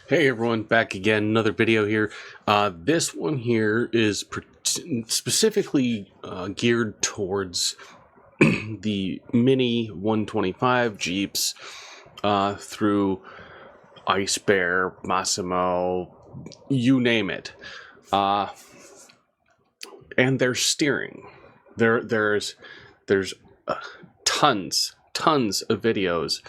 Hey everyone, back again, another video here. This one here is specifically geared towards the Mini 125 Jeeps through Ice Bear, Massimo, you name it. And their steering. There's tons of videos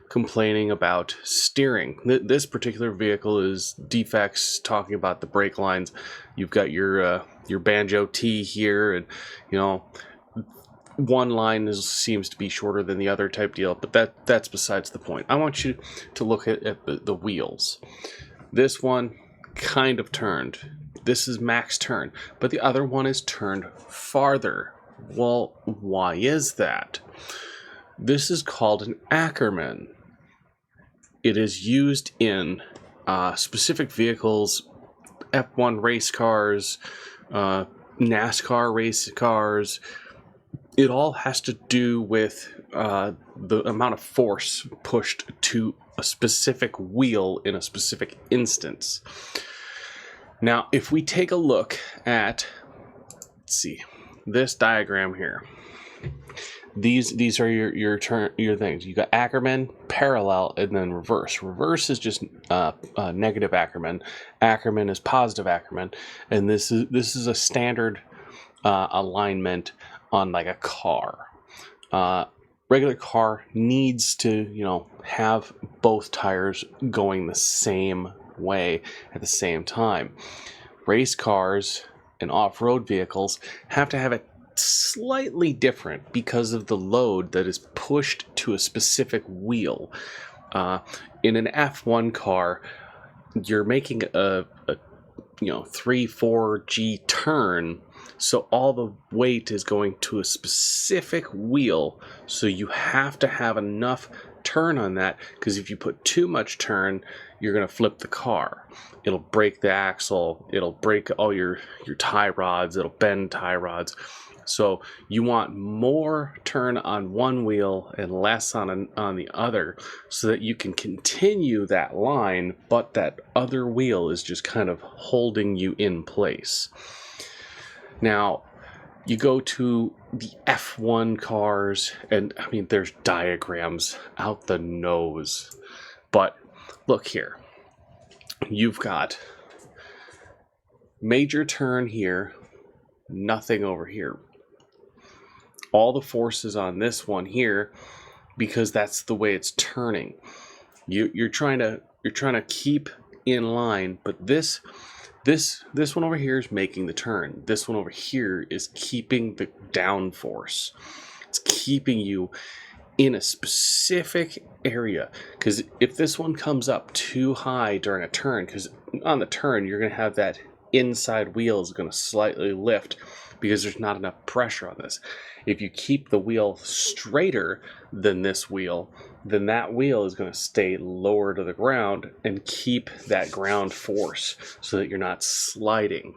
complaining about steering. This particular vehicle is defects, talking about the brake lines. You've got your Banjo T here, and you know, one line seems to be shorter than the other type deal, but that's besides the point. I want you to look at the wheels. This one kind of turned. This is max turn, but the other one is turned farther. Well, why is that? This is called an Ackerman. It is used in specific vehicles, F1 race cars, NASCAR race cars. It all has to do with the amount of force pushed to a specific wheel in a specific instance. Now, if we take a look at, let's see, this diagram here. These are your things. You got Ackerman, parallel, and then reverse. Reverse is just negative Ackerman. Ackerman is positive Ackerman, and this is a standard alignment on like a car. Regular car needs to have both tires going the same way at the same time. Race cars and off-road vehicles have to have it slightly different because of the load that is pushed to a specific wheel. In an F1 car, you're making a 3-4G turn, so all the weight is going to a specific wheel, so you have to have enough turn on that, because if you put too much turn, you're going to flip the car. It'll break the axle, it'll break all your tie rods, it'll bend tie rods. So you want more turn on one wheel and less on the other, so that you can continue that line, but that other wheel is just kind of holding you in place. Now, you go to the F1 cars, and I mean, there's diagrams out the nose. But look here. You've got major turn here, nothing over here. All the force is on this one here because that's the way it's turning. You're trying to keep in line, but this one over here is making the turn. This one over here is keeping the down force. It's keeping you in a specific area, because if this one comes up too high during a turn, because on the turn you're going to have that inside wheel is going to slightly lift because there's not enough pressure on this. If you keep the wheel straighter than this wheel, then that wheel is going to stay lower to the ground and keep that ground force so that you're not sliding.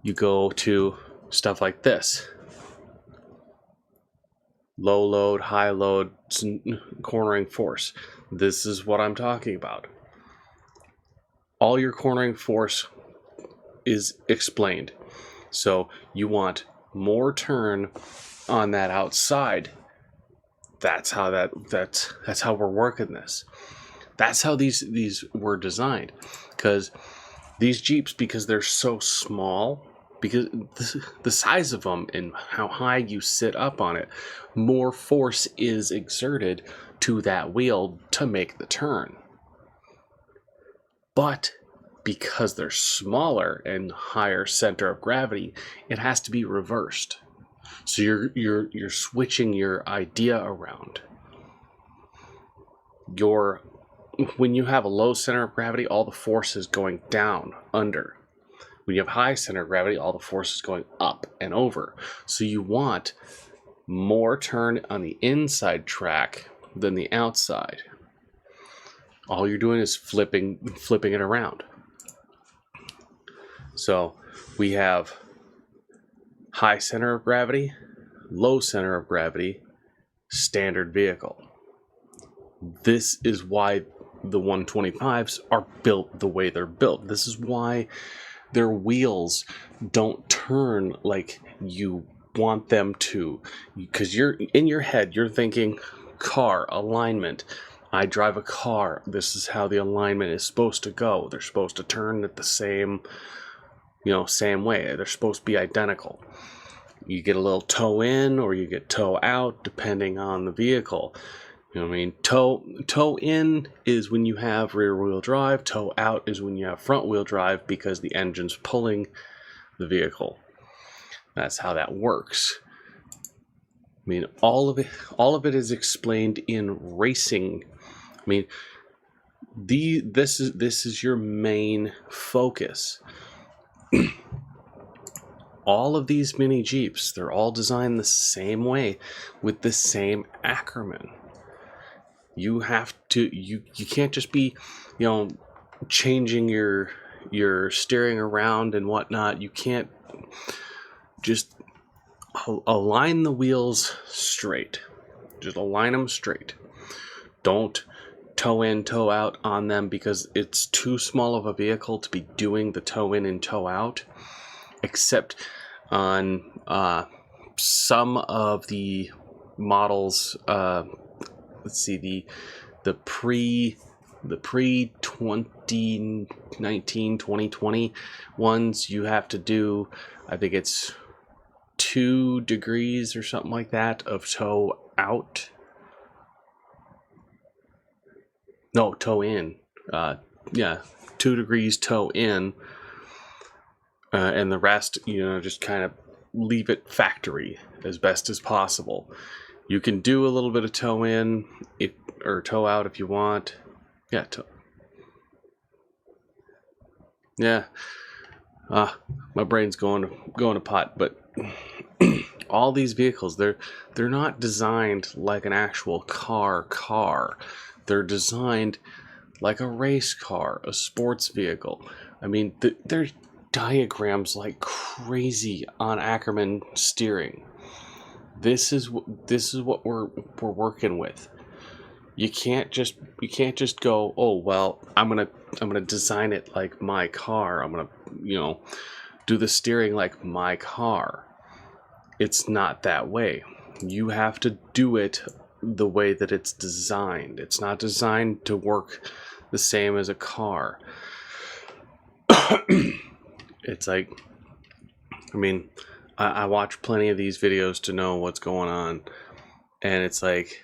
You go to stuff like this. Low load, high load, cornering force. This is what I'm talking about. All your cornering force is explained. So you want more turn on that outside. That's how we're working this. That's how these were designed. Because these Jeeps, because they're so small, because the size of them and how high you sit up on it, more force is exerted to that wheel to make the turn. But because they're smaller and higher center of gravity, it has to be reversed. So you're switching your idea around. When you have a low center of gravity, all the force is going down, under. When you have high center of gravity, all the force is going up and over. So you want more turn on the inside track than the outside. All you're doing is flipping it around. So we have high center of gravity, low center of gravity, standard vehicle. This is why the 125s are built the way they're built. This is why their wheels don't turn like you want them to, because you're in your head, you're thinking car alignment. I drive a car. This is how the alignment is supposed to go. They're supposed to turn at the same, same way. They're supposed to be identical. You get a little toe in or you get toe out depending on the vehicle. You know what I mean? Toe in is when you have rear wheel drive. Toe out is when you have front wheel drive because the engine's pulling the vehicle. That's how that works. I mean, all of it is explained in racing. I mean, this is your main focus. All of these mini Jeeps, they're all designed the same way with the same Ackerman. You have to, you can't just be, changing your steering around and whatnot. You can't just align the wheels straight. Just align them straight. Don't toe in, toe out on them because it's too small of a vehicle to be doing the toe in and toe out. Except on some of the models, let's see, the pre 2019 2020 ones, you have to do, I think it's 2 degrees or something like that of toe out. No, toe in. 2 degrees toe in. And the rest, just kind of leave it factory as best as possible. You can do a little bit of toe in or toe out if you want. Yeah, my brain's going to pot. But all these vehicles, they're not designed like an actual car. They're designed like a race car, a sports vehicle. I mean, they're diagrams like crazy on Ackerman steering. This is what we're working with. You can't just go, oh well, I'm gonna design it like my car. I'm gonna do the steering like my car. It's not that way. You have to do it the way that it's designed. It's not designed to work the same as a car. It's like, I mean, I watch plenty of these videos to know what's going on, and it's like,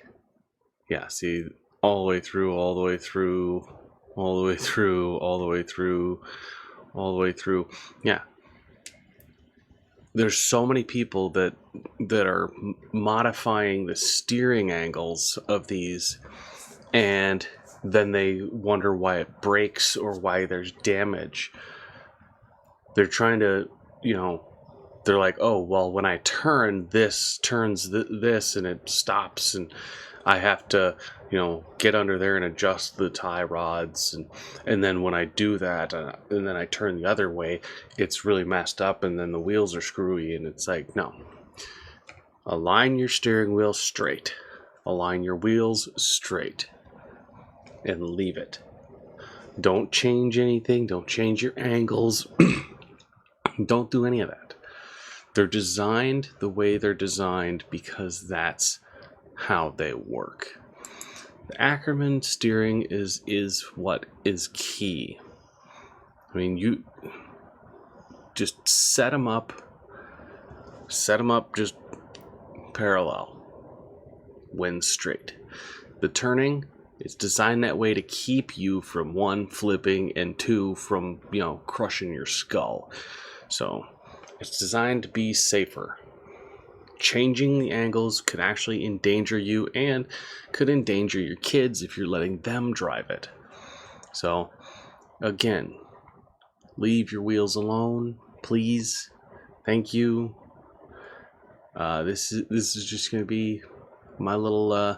yeah, see, all the way through, all the way through, all the way through, all the way through, all the way through. Yeah, there's so many people that are modifying the steering angles of these, and then they wonder why it breaks or why there's damage. They're trying to, they're like, oh, well, when I turn, this turns this and it stops, and I have to, get under there and adjust the tie rods. And then when I do that, and then I turn the other way, it's really messed up, and then the wheels are screwy. And it's like, no. Align your steering wheel straight. Align your wheels straight. And leave it. Don't change anything. Don't change your angles. Don't do any of that. They're designed the way they're designed because that's how they work. The Ackerman steering is what is key. I mean, you just set them up just parallel, when straight. The turning is designed that way to keep you from 1, flipping, and 2, from crushing your skull. So it's designed to be safer. Changing the angles could actually endanger you and could endanger your kids if you're letting them drive it. So again, leave your wheels alone, please. Thank you. This is just going to be my little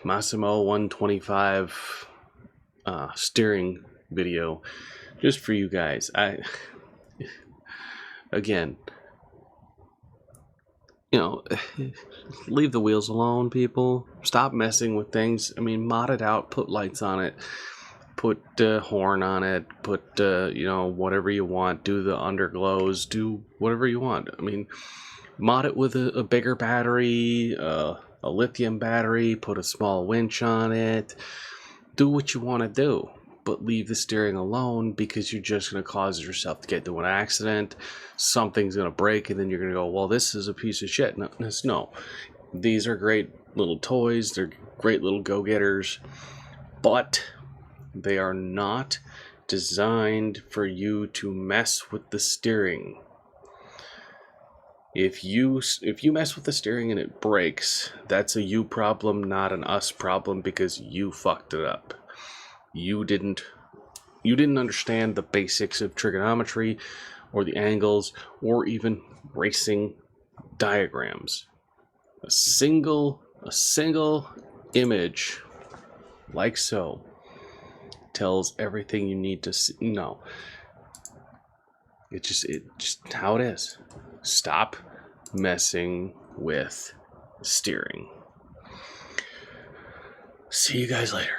Massimo 125 steering video just for you guys. Again, You know, leave the wheels alone, people. Stop messing with things. I mean, mod it out, put lights on it, put horn on it, put, you know, whatever you want. Do the underglows, do whatever you want. I mean, mod it with a bigger battery, a lithium battery, put a small winch on it. Do what you want to do, but leave the steering alone, because you're just going to cause yourself to get into an accident. Something's going to break, and then you're going to go, well, this is a piece of shit. No, these are great little toys. They're great little go-getters, but they are not designed for you to mess with the steering. If you mess with the steering and it breaks, that's a you problem, not an us problem, because you fucked it up. You didn't understand the basics of trigonometry or the angles or even racing diagrams. A single image like so tells everything you need to see. No. It's just how it is. Stop messing with steering. See you guys later.